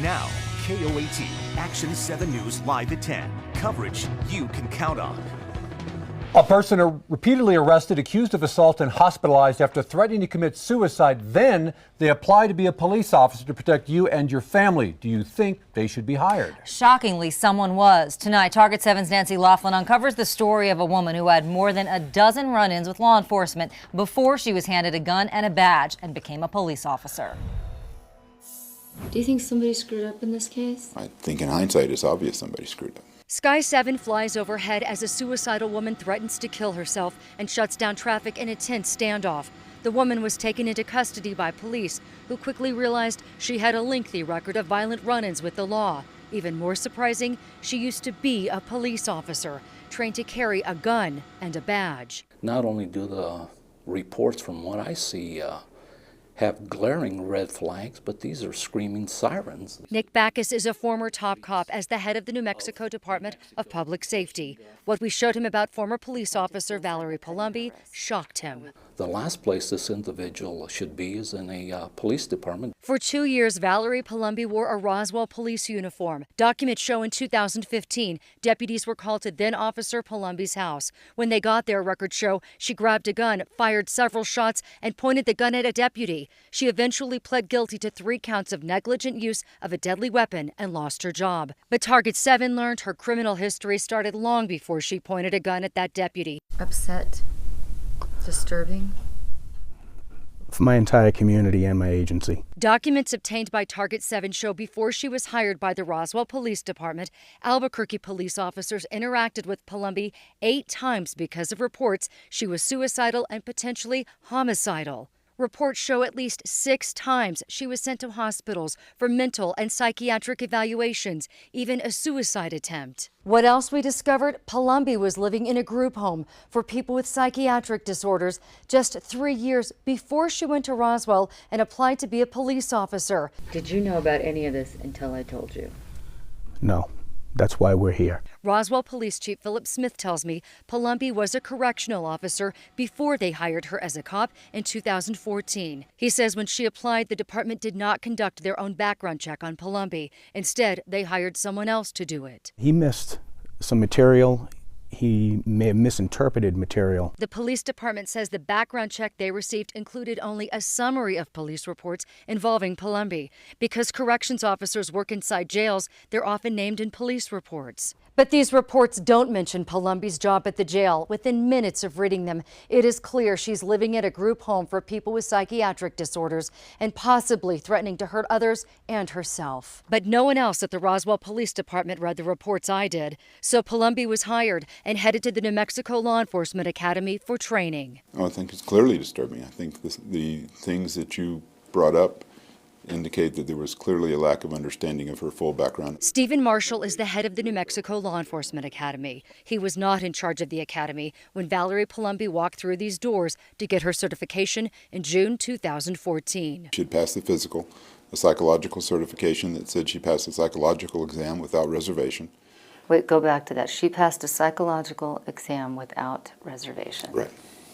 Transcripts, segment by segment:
Now, KOAT, Action 7 News live at 10. Coverage you can count on. A person repeatedly arrested, accused of assault, and hospitalized after threatening to commit suicide. Then they apply to be a police officer to protect you and your family. Do you think they should be hired? Shockingly, someone was. Tonight, Target 7's Nancy Laughlin uncovers the story of a woman who had more than a dozen run-ins with law enforcement before she was handed a gun and a badge and became a police officer. Do you think somebody screwed up in this case? I think in hindsight it's obvious somebody screwed up. Sky 7 flies overhead as a suicidal woman threatens to kill herself and shuts down traffic in a tense standoff. The woman was taken into custody by police, who quickly realized she had a lengthy record of violent run-ins with the law. Even more surprising, she used to be a police officer, trained to carry a gun and a badge. Not only do the reports from what I see have glaring red flags, but these are screaming sirens. Nick Backus is a former top cop as the head of the New Mexico Department of Public Safety. What we showed him about former police officer Valerie Palumbi shocked him. The last place this individual should be is in a police department. For 2 years, Valerie Palumbi wore a Roswell police uniform. Documents show in 2015, deputies were called to then-Officer Palumbi's house. When they got there, records show she grabbed a gun, fired several shots, and pointed the gun at a deputy. She eventually pled guilty to 3 counts of negligent use of a deadly weapon and lost her job. But Target 7 learned her criminal history started long before she pointed a gun at that deputy. Upset. Disturbing. For my entire community and my agency. Documents obtained by Target 7 show before she was hired by the Roswell Police Department, Albuquerque police officers interacted with Palumbi 8 times because of reports she was suicidal and potentially homicidal. Reports show at least 6 times she was sent to hospitals for mental and psychiatric evaluations, even a suicide attempt. What else we discovered? Palumbi was living in a group home for people with psychiatric disorders just 3 years before she went to Roswell and applied to be a police officer. Did you know about any of this until I told you? No, that's why we're here. Roswell Police Chief Philip Smith tells me Palumbi was a correctional officer before they hired her as a cop in 2014. He says when she applied, the department did not conduct their own background check on Palumbi. Instead, they hired someone else to do it. He missed some material. He may have misinterpreted material. The police department says the background check they received included only a summary of police reports involving Palumbi. Because corrections officers work inside jails, they're often named in police reports. But these reports don't mention Palumbi's job at the jail. Within minutes of reading them, it is clear she's living at a group home for people with psychiatric disorders and possibly threatening to hurt others and herself. But no one else at the Roswell Police Department read the reports I did. So Palumbi was hired and headed to the New Mexico Law Enforcement Academy for training. Oh, I think it's clearly disturbing. I think the things that you brought up indicate that there was clearly a lack of understanding of her full background. Stephen Marshall is the head of the New Mexico Law Enforcement Academy. He was not in charge of the academy when Valerie Palumbi walked through these doors to get her certification in June 2014. She had passed the physical, a psychological certification that said she passed the psychological exam without reservation. Wait, go back to that. She passed a psychological exam without reservation. Right.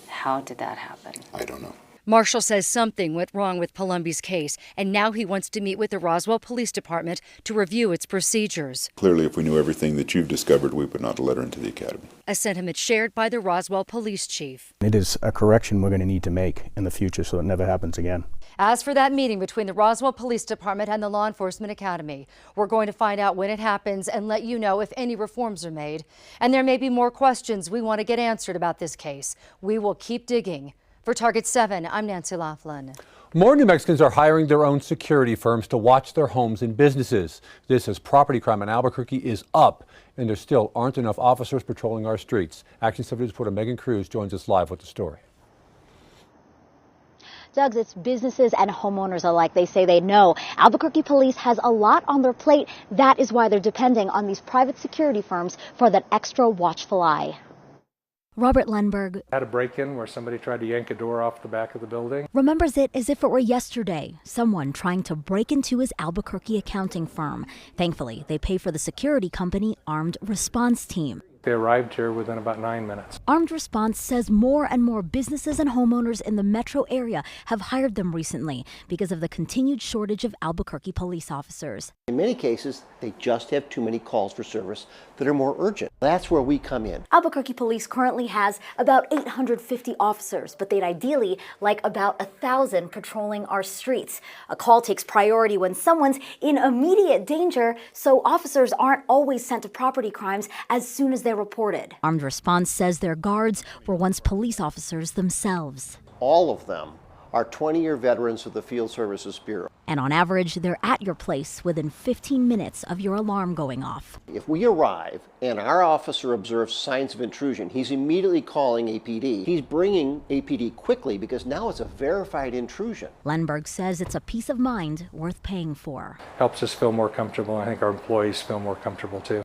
How did that happen? I don't know. Marshall says something went wrong with Palumbi's case, and now he wants to meet with the Roswell Police Department to review its procedures. Clearly, if we knew everything that you've discovered, we would not let her into the academy. A sentiment shared by the Roswell Police Chief. It is a correction we're going to need to make in the future so it never happens again. As for that meeting between the Roswell Police Department and the Law Enforcement Academy, we're going to find out when it happens and let you know if any reforms are made. And there may be more questions we want to get answered about this case. We will keep digging. For Target 7, I'm Nancy Laughlin. More New Mexicans are hiring their own security firms to watch their homes and businesses. This as property crime in Albuquerque is up, and there still aren't enough officers patrolling our streets. Action 7 News reporter Megan Cruz joins us live with the story. Doug, it's businesses and homeowners alike. They say they know Albuquerque police has a lot on their plate. That is why they're depending on these private security firms for that extra watchful eye. Robert Lenberg had a break-in where somebody tried to yank a door off the back of the building. Remembers it as if it were yesterday. Someone trying to break into his Albuquerque accounting firm. Thankfully, they pay for the security company Armed Response Team. They arrived here within about 9 minutes. Armed Response says more and more businesses and homeowners in the metro area have hired them recently because of the continued shortage of Albuquerque police officers. In many cases, they just have too many calls for service that are more urgent. That's where we come in. Albuquerque Police currently has about 850 officers, but they'd ideally like about 1,000 patrolling our streets. A call takes priority when someone's in immediate danger, so officers aren't always sent to property crimes as soon as they're reported. Armed Response says their guards were once police officers themselves. All of them are 20-year veterans of the Field Services Bureau. And on average, they're at your place within 15 minutes of your alarm going off. If we arrive and our officer observes signs of intrusion, he's immediately calling APD. He's bringing APD quickly because now it's a verified intrusion. Lenberg says it's a peace of mind worth paying for. Helps us feel more comfortable, and I think our employees feel more comfortable too.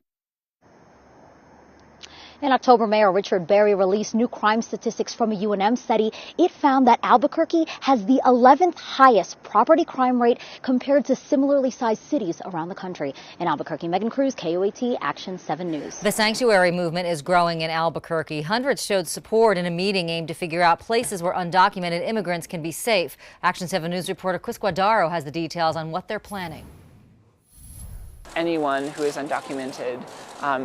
In October, Mayor Richard Berry released new crime statistics from a UNM study. It found that Albuquerque has the 11th highest property crime rate compared to similarly sized cities around the country. In Albuquerque, Megan Cruz, KOAT Action 7 News. The sanctuary movement is growing in Albuquerque. Hundreds showed support in a meeting aimed to figure out places where undocumented immigrants can be safe. Action 7 News reporter Chris Guadaro has the details on what they're planning. Anyone who is undocumented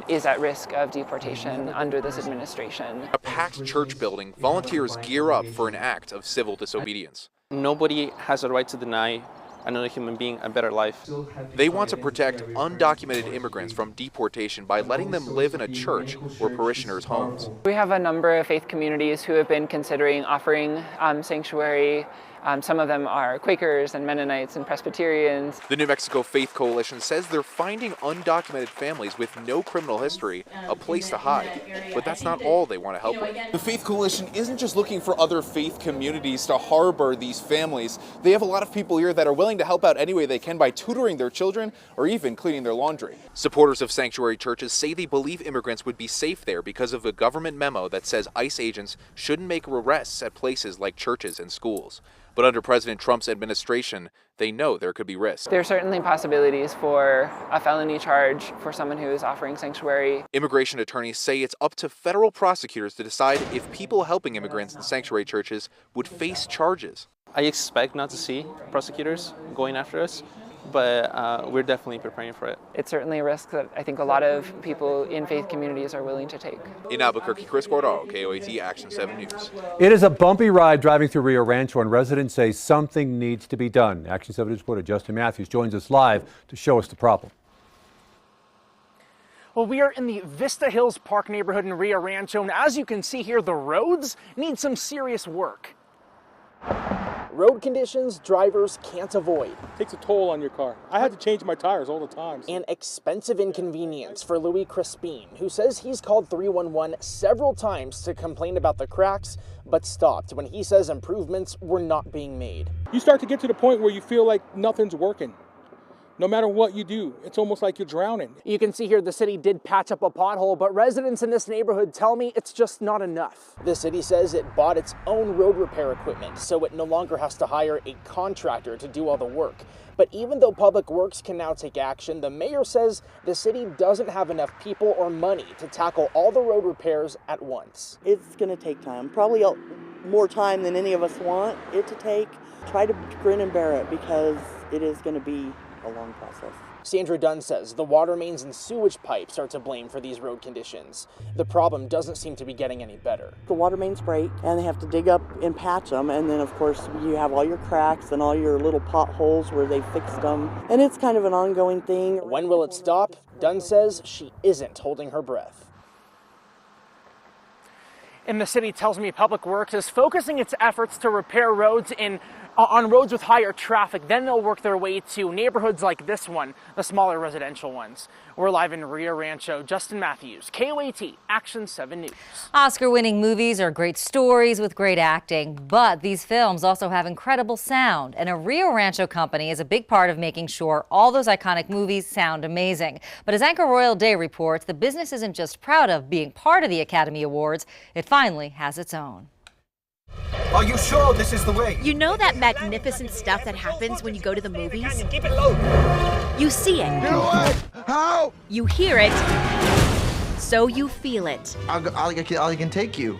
is at risk of deportation under this administration. A packed church building, volunteers gear up for an act of civil disobedience. Nobody has a right to deny another human being a better life. They want to protect undocumented immigrants from deportation by letting them live in a church or parishioners' homes. We have a number of faith communities who have been considering offering sanctuary. Some of them are Quakers and Mennonites and Presbyterians. The New Mexico Faith Coalition says they're finding undocumented families with no criminal history a place to hide. But that's not all they want to help with. The Faith Coalition isn't just looking for other faith communities to harbor these families. They have a lot of people here that are willing to help out any way they can by tutoring their children or even cleaning their laundry. Supporters of sanctuary churches say they believe immigrants would be safe there because of a government memo that says ICE agents shouldn't make arrests at places like churches and schools. But under President Trump's administration, they know there could be risks. There are certainly possibilities for a felony charge for someone who is offering sanctuary. Immigration attorneys say it's up to federal prosecutors to decide if people helping immigrants in sanctuary churches would face charges. I expect not to see prosecutors going after us, but we're definitely preparing for it. It's certainly a risk that I think a lot of people in faith communities are willing to take. In Albuquerque, Chris Guardaro, KOAT Action 7 News. It is a bumpy ride driving through Rio Rancho, and residents say something needs to be done. Action 7 News reporter Justin Matthews joins us live to show us the problem. Well, we are in the Vista Hills Park neighborhood in Rio Rancho, and as you can see here, the roads need some serious work. Road conditions drivers can't avoid. Takes a toll on your car. I had to change my tires all the time. An expensive inconvenience for Louis Crispin, who says he's called 311 several times to complain about the cracks, but stopped when he says improvements were not being made. You start to get to the point where you feel like nothing's working. No matter what you do, it's almost like you're drowning. You can see here the city did patch up a pothole, but residents in this neighborhood tell me it's just not enough. The city says it bought its own road repair equipment, so it no longer has to hire a contractor to do all the work. But even though Public Works can now take action, the mayor says the city doesn't have enough people or money to tackle all the road repairs at once. It's going to take time, probably more time than any of us want it to take. Try to grin and bear it because it is going to be a long process. Sandra Dunn says the water mains and sewage pipes are to blame for these road conditions. The problem doesn't seem to be getting any better. The water mains break and they have to dig up and patch them, and then of course you have all your cracks and all your little potholes where they fixed them, and it's kind of an ongoing thing. When will it stop? Dunn says she isn't holding her breath. And the city tells me Public Works is focusing its efforts to repair roads on roads with higher traffic. Then they'll work their way to neighborhoods like this one, the smaller residential ones. We're live in Rio Rancho. Justin Matthews, KOAT Action 7 News. Oscar-winning movies are great stories with great acting, but these films also have incredible sound, and a Rio Rancho company is a big part of making sure all those iconic movies sound amazing. But as anchor Royal Day reports, the business isn't just proud of being part of the Academy Awards, it finally has its own. Are you sure this is the way? You know that magnificent stuff that happens when you go to the movies? Keep it low. You see it. You know what? How? You hear it. So you feel it. I can take you.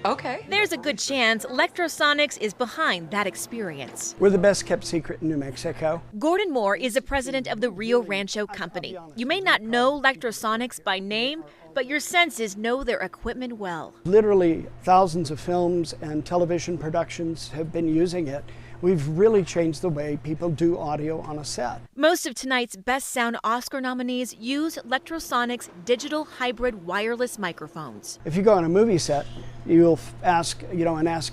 Okay. There's a good chance Lectrosonics is behind that experience. We're the best kept secret in New Mexico. Gordon Moore is the president of the Rio Rancho Company. You may not know Lectrosonics by name, but your senses know their equipment well. Literally thousands of films and television productions have been using it. We've really changed the way people do audio on a set. Most of tonight's Best Sound Oscar nominees use Lectrosonics digital hybrid wireless microphones. If you go on a movie set, you'll ask,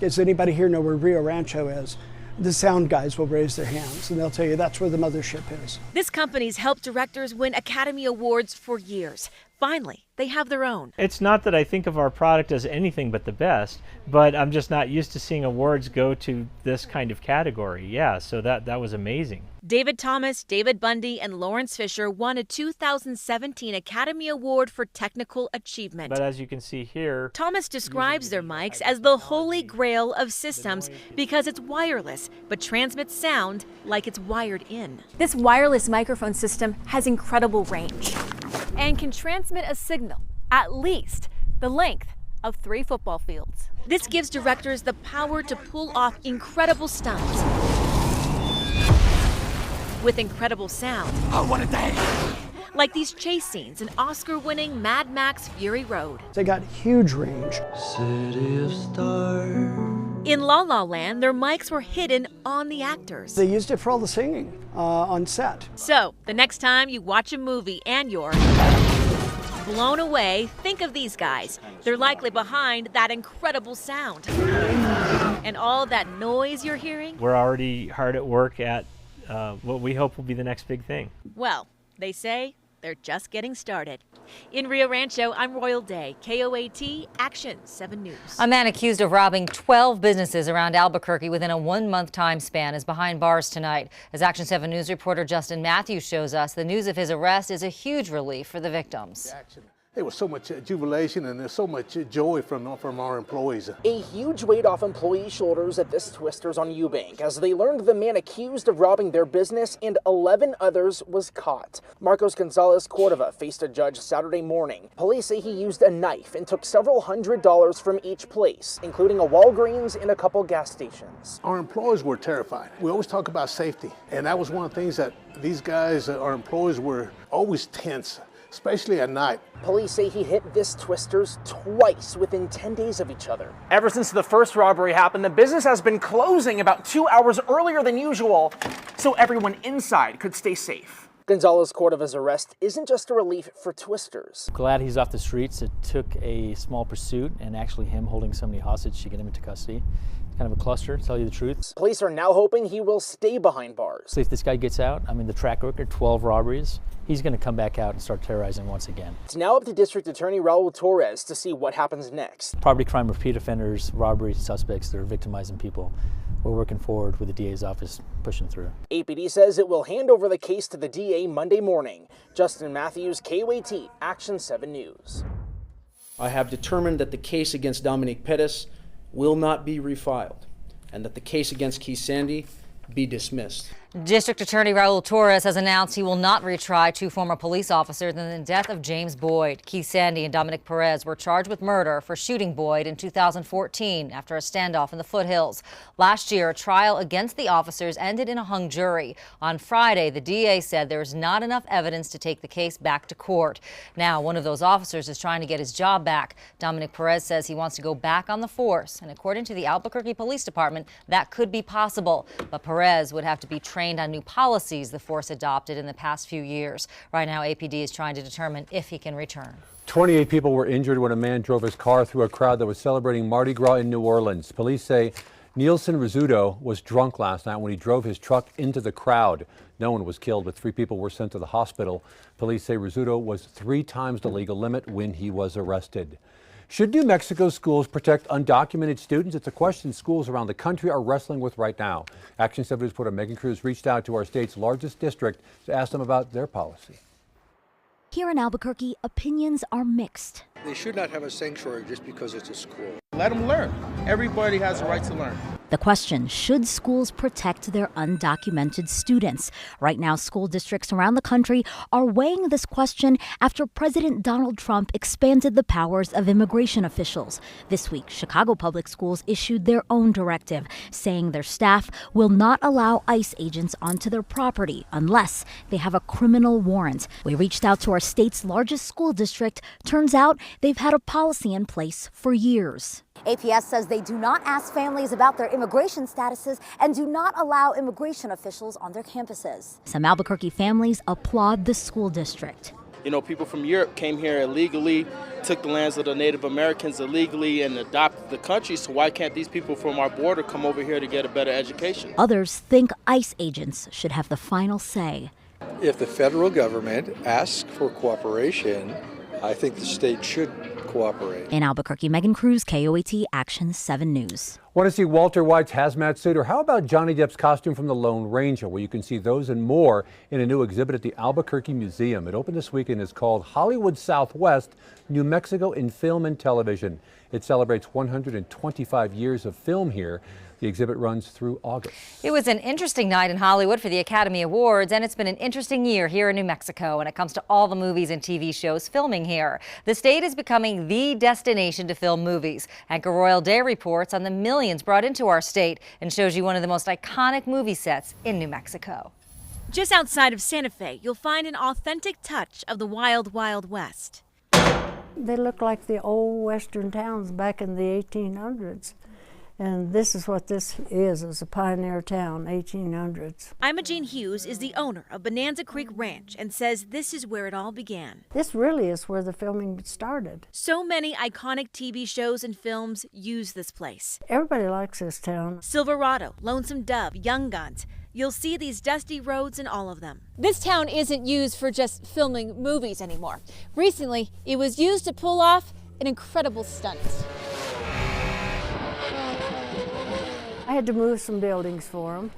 is anybody here know where Rio Rancho is? The sound guys will raise their hands and they'll tell you that's where the mothership is. This company's helped directors win Academy Awards for years. Finally, they have their own. It's not that I think of our product as anything but the best, but I'm just not used to seeing awards go to this kind of category. Yeah, so that was amazing. David Thomas, David Bundy, and Lawrence Fisher won a 2017 Academy Award for Technical Achievement. But as you can see here, Thomas describes their mics as the holy grail of systems because it's wireless, but transmits sound like it's wired in. This wireless microphone system has incredible range and can transmit a signal at least the length of 3 football fields. This gives directors the power to pull off incredible stunts with incredible sound. Oh, what a day! Like these chase scenes in Oscar-winning Mad Max Fury Road. They got huge range. City of stars. In La La Land, their mics were hidden on the actors. They used it for all the singing on set. So, the next time you watch a movie and you're blown away, think of these guys. They're likely behind that incredible sound. And all that noise you're hearing? we're already hard at work at what we hope will be the next big thing. Well, they say they're just getting started. In Rio Rancho, I'm Royal Day, KOAT Action 7 News. A man accused of robbing 12 businesses around Albuquerque within a 1-month time span is behind bars tonight. As Action 7 News reporter Justin Matthews shows us, the news of his arrest is a huge relief for the victims. There was so much jubilation and there's so much joy from our employees. A huge weight off employees' shoulders at this Twisters on Eubank as they learned the man accused of robbing their business and 11 others was caught. Marcos Gonzalez Cordova faced a judge Saturday morning. Police say he used a knife and took several $100s from each place, including a Walgreens and a couple gas stations. Our employees were terrified. We always talk about safety, and that was one of the things that these guys, our employees, were always tense, especially at night. Police say he hit this Twisters twice within 10 days of each other. Ever since the first robbery happened, the business has been closing about 2 hours earlier than usual, so everyone inside could stay safe. Gonzalez Cordova's arrest isn't just a relief for Twisters. Glad he's off the streets. It took a small pursuit and actually him holding somebody hostage to get him into custody. Kind of a cluster, to tell you the truth. Police are now hoping he will stay behind bars. So if this guy gets out, the track record, 12 robberies, he's going to come back out and start terrorizing once again. It's now up to District Attorney Raul Torres to see what happens next. Property crime, repeat offenders, robbery suspects that are victimizing people. We're working forward with the DA's office pushing through. APD says it will hand over the case to the DA Monday morning. Justin Matthews, KOAT, Action 7 News. I have determined that the case against Dominique Pettis will not be refiled, and that the case against Keith Sandy be dismissed. District Attorney Raul Torres has announced he will not retry 2 former police officers in the death of James Boyd. Keith Sandy and Dominic Perez were charged with murder for shooting Boyd in 2014 after a standoff in the foothills. Last year, a trial against the officers ended in a hung jury. On Friday, the DA said there is not enough evidence to take the case back to court. Now, one of those officers is trying to get his job back. Dominic Perez says he wants to go back on the force, and according to the Albuquerque Police Department, that could be possible. But Perez would have to be trained on new policies the force adopted in the past few years. Right now, APD is trying to determine if he can return. 28 people were injured when a man drove his car through a crowd that was celebrating Mardi Gras in New Orleans. Police say Nielsen Rizzuto was drunk last night when he drove his truck into the crowd. No one was killed, but 3 people were sent to the hospital. Police say Rizzuto was 3 times the legal limit when he was arrested. Should New Mexico schools protect undocumented students? It's a question schools around the country are wrestling with right now. Action 7 reporter Megan Cruz reached out to our state's largest district to ask them about their policy. Here in Albuquerque, opinions are mixed. They should not have a sanctuary just because it's a school. Let them learn. Everybody has a right to learn. The question, should schools protect their undocumented students? Right now, school districts around the country are weighing this question after President Donald Trump expanded the powers of immigration officials. This week, Chicago Public Schools issued their own directive, saying their staff will not allow ICE agents onto their property unless they have a criminal warrant. We reached out to our state's largest school district. Turns out they've had a policy in place for years. APS says they do not ask families about their immigration statuses and do not allow immigration officials on their campuses. Some Albuquerque families applaud the school district. You know, people from Europe came here illegally, took the lands of the Native Americans illegally, and adopted the country. So why can't these people from our border come over here to get a better education? Others think ICE agents should have the final say. If the federal government asks for cooperation, I think the state should cooperate. In Albuquerque, Megan Cruz, KOAT Action 7 News. Want to see Walter White's hazmat suit, or how about Johnny Depp's costume from The Lone Ranger? Well, you can see those and more in a new exhibit at the Albuquerque Museum. It opened this week and is called Hollywood Southwest, New Mexico in Film and Television. It celebrates 125 years of film here. The exhibit runs through August. It was an interesting night in Hollywood for the Academy Awards, and it's been an interesting year here in New Mexico when it comes to all the movies and TV shows filming here. The state is becoming the destination to film movies. Anchor Royal Day reports on the millions brought into our state and shows you one of the most iconic movie sets in New Mexico. Just outside of Santa Fe, you'll find an authentic touch of the Wild Wild West. They look like the old western towns back in the 1800s. And this is what this is a pioneer town, 1800s. Imogene Hughes is the owner of Bonanza Creek Ranch and says this is where it all began. This really is where the filming started. So many iconic TV shows and films use this place. Everybody likes this town. Silverado, Lonesome Dove, Young Guns. You'll see these dusty roads in all of them. This town isn't used for just filming movies anymore. Recently, it was used to pull off an incredible stunt. I had to move some buildings for them,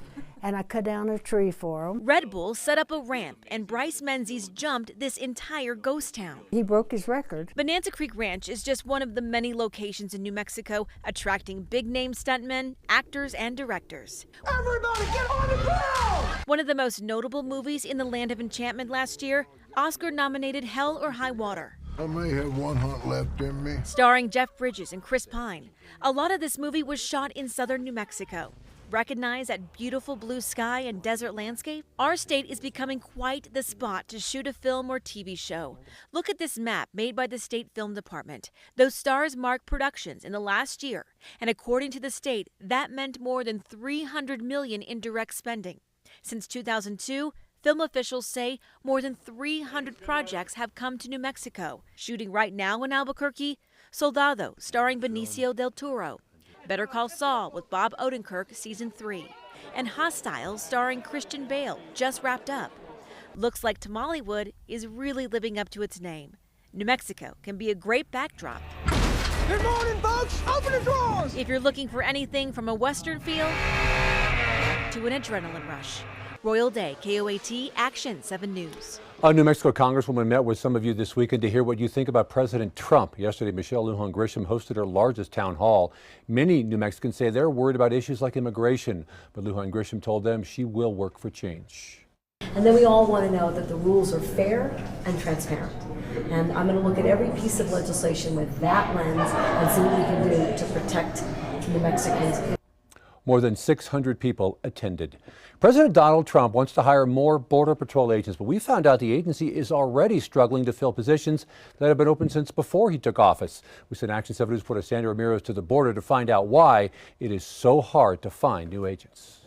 and I cut down a tree for them. Red Bull set up a ramp, and Bryce Menzies jumped this entire ghost town. He broke his record. Bonanza Creek Ranch is just one of the many locations in New Mexico attracting big-name stuntmen, actors, and directors. Everybody get on the ground! One of the most notable movies in the Land of Enchantment last year, Oscar-nominated Hell or High Water. I may have one hunt left in me. Starring Jeff Bridges and Chris Pine. A lot of this movie was shot in southern New Mexico. Recognize that beautiful blue sky and desert landscape? Our state is becoming quite the spot to shoot a film or TV show. Look at this map made by the state film department. Those stars mark productions in the last year, and according to the state, that meant more than $300 million in direct spending. Since 2002, film officials say more than 300 projects have come to New Mexico. Shooting right now in Albuquerque, Soldado, starring Benicio del Toro. Better Call Saul with Bob Odenkirk, Season 3. And Hostile, starring Christian Bale, just wrapped up. Looks like Tamalewood is really living up to its name. New Mexico can be a great backdrop. Good morning, folks! Open the doors! If you're looking for anything from a Western feel to an adrenaline rush. Royal Day, KOAT, Action 7 News. A New Mexico Congresswoman met with some of you this weekend to hear what you think about President Trump. Yesterday, Michelle Lujan Grisham hosted her largest town hall. Many New Mexicans say they're worried about issues like immigration, but Lujan Grisham told them she will work for change. And then we all want to know that the rules are fair and transparent. And I'm going to look at every piece of legislation with that lens and see what we can do to protect New Mexicans. More than 600 people attended. President Donald Trump wants to hire more Border Patrol agents, but we found out the agency is already struggling to fill positions that have been open since before he took office. We sent Action 7 News reporter Sandra Ramirez to the border to find out why it is so hard to find new agents.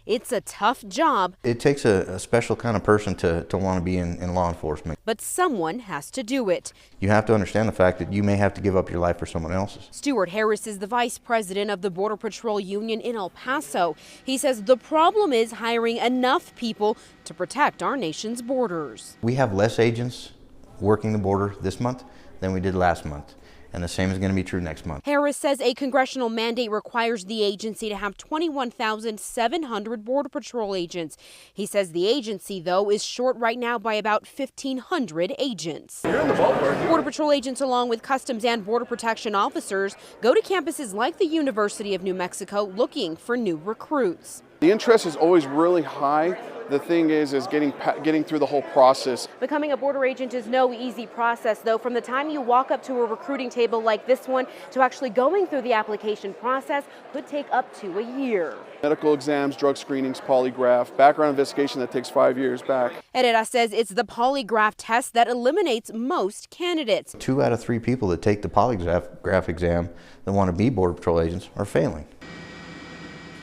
It's a tough job. It takes a special kind of person to want to be in law enforcement. But someone has to do it. You have to understand the fact that you may have to give up your life for someone else's. Stuart Harris is the vice president of the Border Patrol Union in El Paso. He says the problem is hiring enough people to protect our nation's borders. We have less agents working the border this month than we did last month. and the same is going to be true next month. Harris says a congressional mandate requires the agency to have 21,700 Border Patrol agents. He says the agency, though, is short right now by about 1,500 agents. You're in the ballpark. Border Patrol agents, along with Customs and Border Protection officers, go to campuses like the University of New Mexico looking for new recruits. The interest is always really high. The thing is getting through the whole process. Becoming a border agent is no easy process, though. From the time you walk up to a recruiting table like this one to actually going through the application process could take up to a year. Medical exams, drug screenings, polygraph, background investigation that takes 5 years back. Herrera says it's the polygraph test that eliminates most candidates. 2 out of 3 people that take the polygraph exam that want to be Border Patrol agents are failing.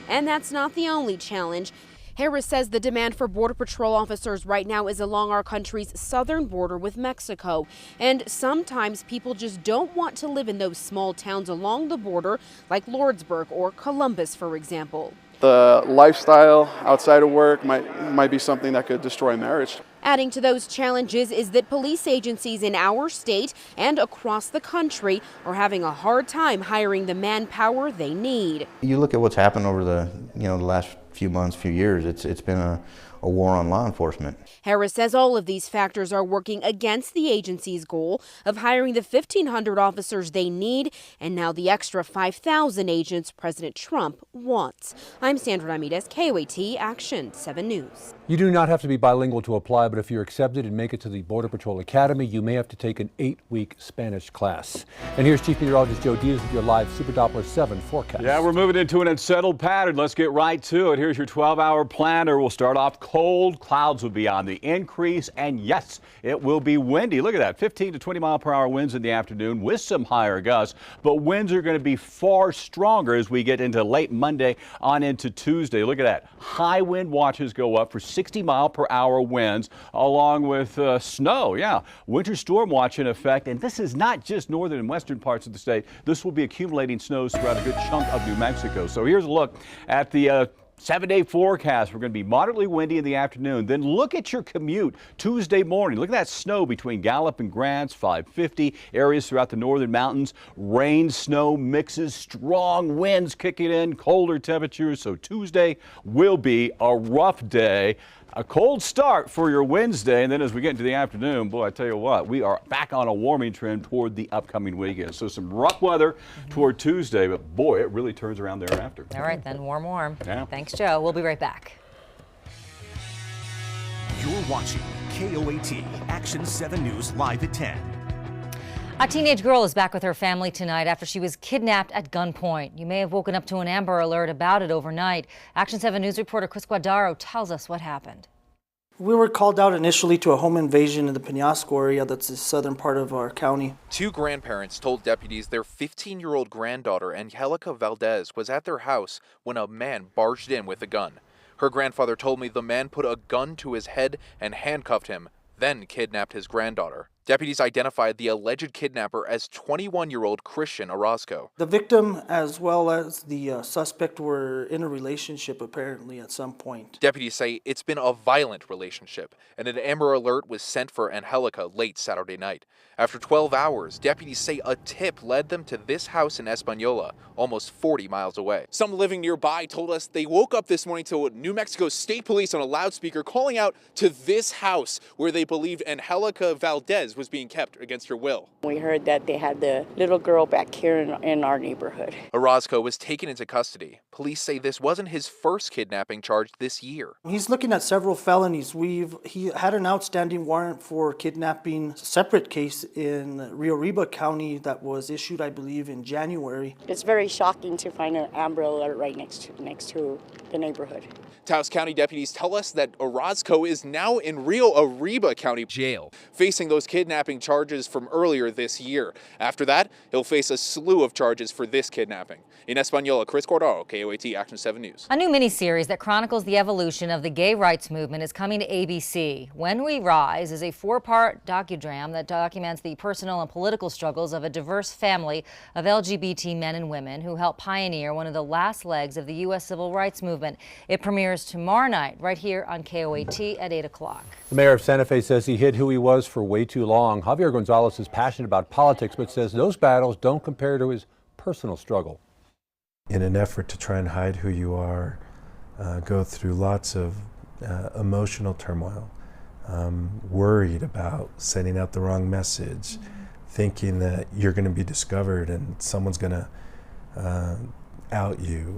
And that's not the only challenge. Harris says the demand for Border Patrol officers right now is along our country's southern border with Mexico. And sometimes people just don't want to live in those small towns along the border, like Lordsburg or Columbus, for example. The lifestyle outside of work might be something that could destroy marriage. Adding to those challenges is that police agencies in our state and across the country are having a hard time hiring the manpower they need. You look at what's happened over the last few months, few years, it's been a war on law enforcement. Harris says all of these factors are working against the agency's goal of hiring the 1,500 officers they need and now the extra 5,000 agents President Trump wants. I'm Sandra Ramirez, KOAT Action 7 News. You do not have to be bilingual to apply, but if you're accepted and make it to the Border Patrol Academy, you may have to take an 8-week Spanish class. And here's Chief Meteorologist Joe Diaz with your live Super Doppler 7 forecast. Yeah, we're moving into an unsettled pattern. Let's get right to it. Here's your 12-hour planner. We'll start off cold. Clouds will be on the increase, and yes, it will be windy. Look at that, 15 to 20 mile per hour winds in the afternoon with some higher gusts, but winds are going to be far stronger as we get into late Monday on into Tuesday. Look at that. High wind watches go up for 60 mile per hour winds along with snow. Yeah, winter storm watch in effect, and this is not just northern and western parts of the state. This will be accumulating snows throughout a good chunk of New Mexico. So here's a look at the 7-day forecast. We're going to be moderately windy in the afternoon. Then look at your commute Tuesday morning. Look at that snow between Gallup and Grants, 550 areas throughout the northern mountains. Rain, snow mixes, strong winds kicking in, colder temperatures. So Tuesday will be a rough day. A cold start for your Wednesday, and then as we get into the afternoon, boy, I tell you what, we are back on a warming trend toward the upcoming weekend. So some rough weather toward Tuesday, but boy, it really turns around thereafter. All right, then, warm. Yeah. Thanks, Joe. We'll be right back. You're watching KOAT Action 7 News live at 10. A teenage girl is back with her family tonight after she was kidnapped at gunpoint. You may have woken up to an Amber Alert about it overnight. Action 7 News reporter Chris Guadaro tells us what happened. We were called out initially to a home invasion in the Penasco area, that's the southern part of our county. 2 grandparents told deputies their 15-year-old granddaughter, Angelica Valdez, was at their house when a man barged in with a gun. Her grandfather told me the man put a gun to his head and handcuffed him, then kidnapped his granddaughter. Deputies identified the alleged kidnapper as 21-year-old Christian Orozco. The victim as well as the suspect were in a relationship apparently at some point. Deputies say it's been a violent relationship, and an Amber Alert was sent for Angelica late Saturday night. After 12 hours, deputies say a tip led them to this house in Española, almost 40 miles away. Some living nearby told us they woke up this morning to New Mexico State Police on a loudspeaker calling out to this house where they believed Angelica Valdez was being kept against her will. We heard that they had the little girl back here in our neighborhood. Orozco was taken into custody. Police say this wasn't his first kidnapping charge this year. He's looking at several felonies. He had an outstanding warrant for kidnapping, a separate case in Rio Arriba County that was issued, I believe, in January. It's very shocking to find an Amber Alert right next to the neighborhood. Taos County deputies tell us that Orozco is now in Rio Arriba County Jail, facing those kidnapping charges from earlier this year. After that, he'll face a slew of charges for this kidnapping. In Española, Chris Cordaro, KOAT Action 7 News. A new miniseries that chronicles the evolution of the gay rights movement is coming to ABC. When We Rise is a 4-part docudrama that documents the personal and political struggles of a diverse family of LGBT men and women who helped pioneer one of the last legs of the U.S. civil rights movement. It premieres premieres tomorrow night right here on KOAT at 8 o'clock. The mayor of Santa Fe says he hid who he was for way too long. Javier Gonzalez is passionate about politics, but says those battles don't compare to his personal struggle. In an effort to try and hide who you are, go through lots of emotional turmoil, worried about sending out the wrong message, thinking that you're going to be discovered and someone's going to out you.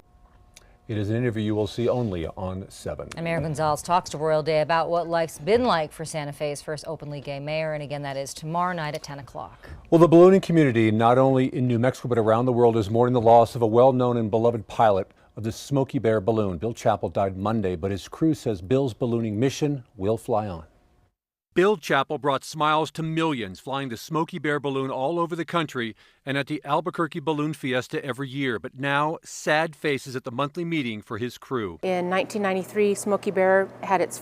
It is an interview you will see only on 7. And Mayor Gonzalez talks to Royal Day about what life's been like for Santa Fe's first openly gay mayor. And again, that is tomorrow night at 10 o'clock. Well, the ballooning community, not only in New Mexico but around the world, is mourning the loss of a well-known and beloved pilot of the Smokey Bear balloon. Bill Chappell died Monday, but his crew says Bill's ballooning mission will fly on. Bill Chappell brought smiles to millions, flying the Smokey Bear balloon all over the country and at the Albuquerque Balloon Fiesta every year. But now, sad faces at the monthly meeting for his crew. In 1993, Smokey Bear had its